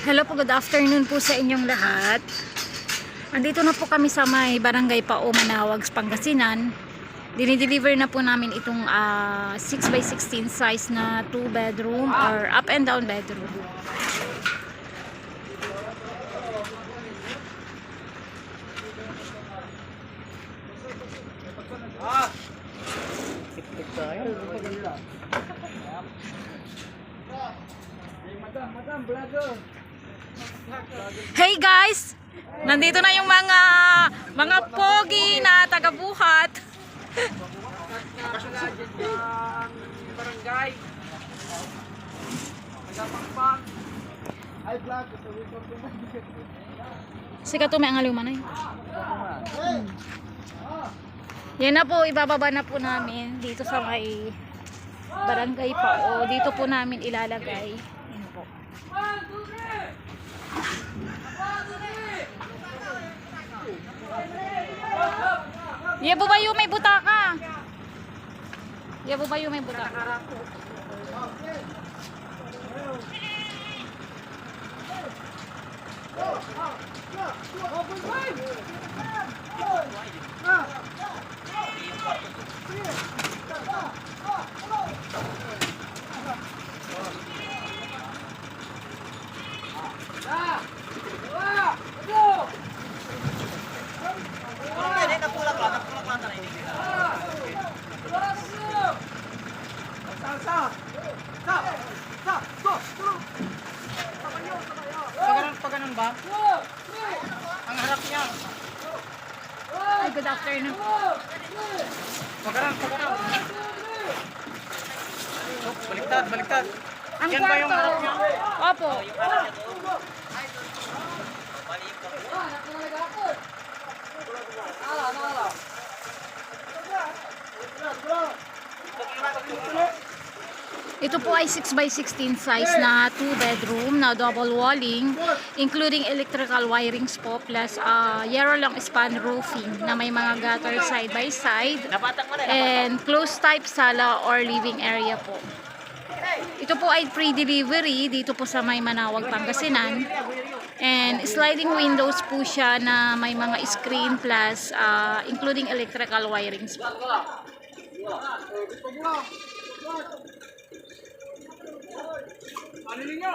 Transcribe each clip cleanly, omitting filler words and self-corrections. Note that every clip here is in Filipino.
Hello po, good afternoon po sa inyong lahat. Andito na po kami sa may Barangay Pao, Manawag, Pangasinan. Dinideliver na po namin itong 6x16 size na 2 bedroom or up and down bedroom. Hey guys! Nandito na yung mga pogi na taga-buhat. Barangay. Tagapangpang. Ay vlog. Sika to may ang alumanay. Yan na po, ibababa na po namin dito sa may Barangay Pao. Dito po namin ilalagay. Yan po. Yabo ba yung may butaka? Yabo ba yung may butaka? Paganon ba? Ang harap niya. Ay, good afternoon. Paganon. Oh, baliktad. Ang Yan ba yung kwarto? harap niya? Opo. Ito po ay 6x16 size na 2 bedroom na double walling, including electrical wirings po, plus yellow lang span roofing na may mga gutter side by side and closed type sala or living area po. Ito po ay pre-delivery dito po sa may Manawag, Pangasinan, and sliding windows po siya na may mga screen plus including electrical wirings po. Ano ninyo?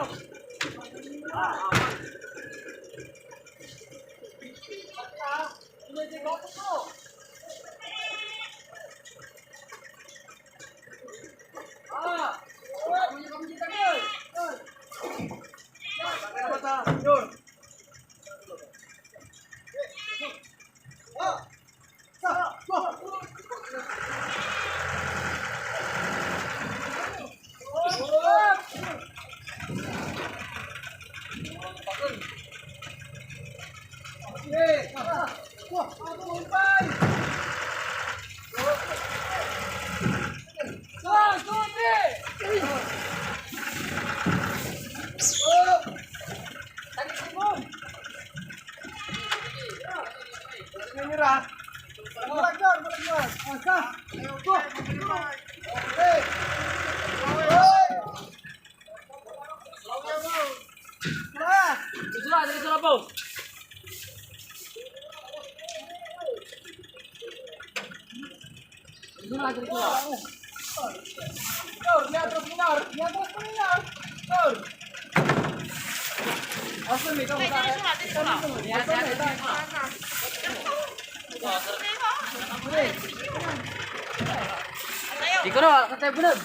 Di ko na, katay bulag.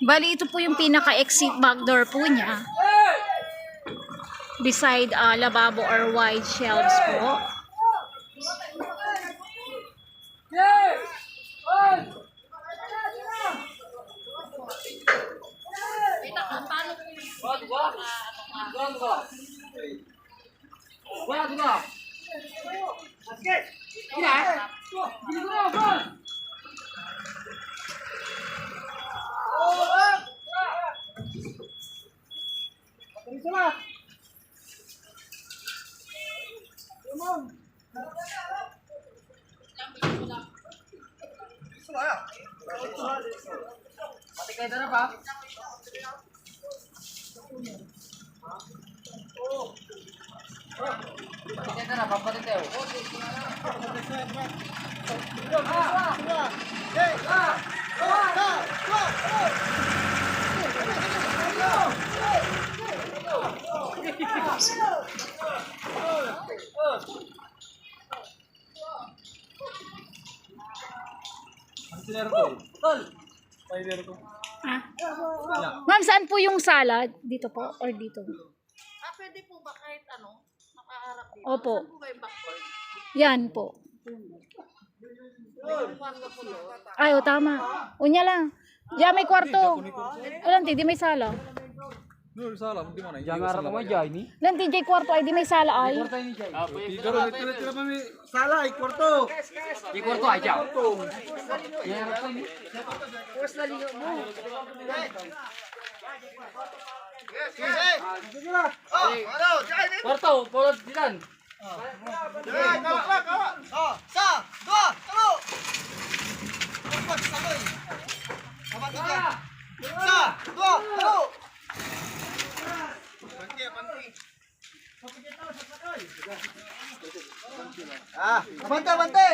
Bali, ito po yung pinaka-exit back door po niya. Beside lababo or wide shelves po. Pati kayo na ba? Pati kayo na ba? Pati kayo. Ah. Ma'am, saan po yung sala? Dito po or dito? Pwede po ba kahit ano, nakaharap dito? Opo. Saan po ba yung backboard? Yan po. Yung kwarto po doon. Ay, o tama. Unya lang. Diyan may kwarto. Lanti, di may sala. Jangan harap mo aja ini. Lanti, di kwarto ay di may sala ay. Salah, kwarto. Di kwarto aja. Kwarto, polot dilan. Bante.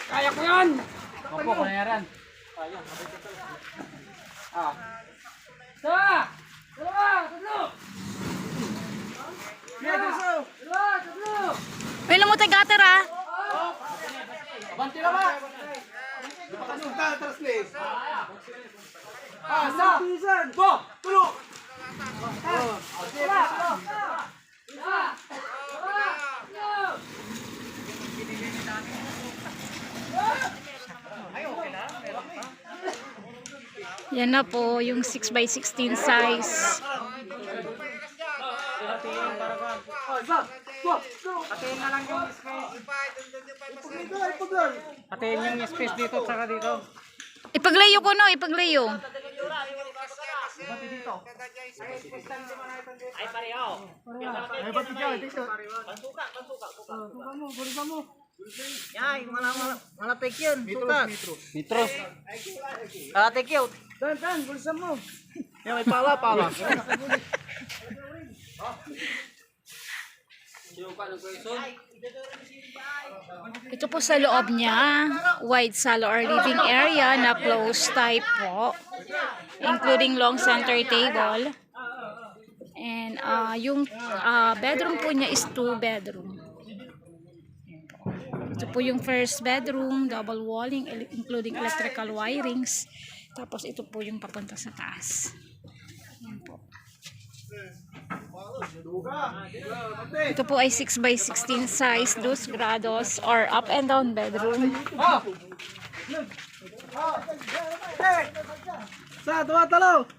Kaya ko yan. Opo, kaya yan. Ay, namutay gater ah. Banti na ba? Yan na po, yung 6x16 size. Patiin na lang yung space. Patiin yung space dito at saka dito. Ipaglayo ko no, ipaglayo. Ay pareho. Ay pati ka dito. Pansuka. Yay, malatik yun. Mitros. Malatik yun. Dan, bulisan mo. Yan, may pala. Ito po sa loob niya, wide sala or living area na closed type po, including long center table. And yung bedroom po niya is 2 bedroom. Ito po yung first bedroom, double walling, including electrical wirings. Tapos ito po yung papunta sa taas. Yan po. Ito po ay 6x16 size, 2 grados or up and down bedroom. Sa, tumatalo.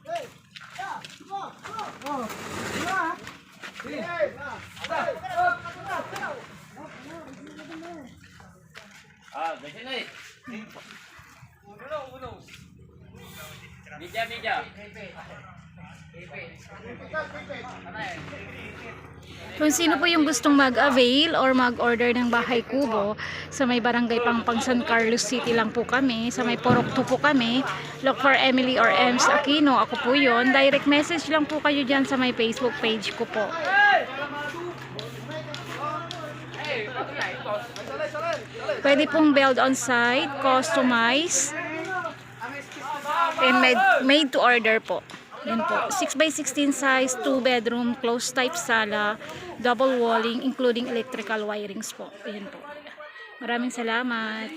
Ganyan na eh. Media. Kung sino po yung gustong mag-avail or mag-order ng bahay kubo, sa may barangay Pangpang San Carlos City lang po kami, sa may Porok 2 po kami. Look for Emily or Ems Aquino, ako po yun. Direct message lang po kayo dyan sa may Facebook page ko po. Pwede pong build on site, customize, and made to order po. Yan po, 6x16 size, 2 bedroom, closed type sala, double walling, including electrical wirings po. Yan po. Maraming salamat.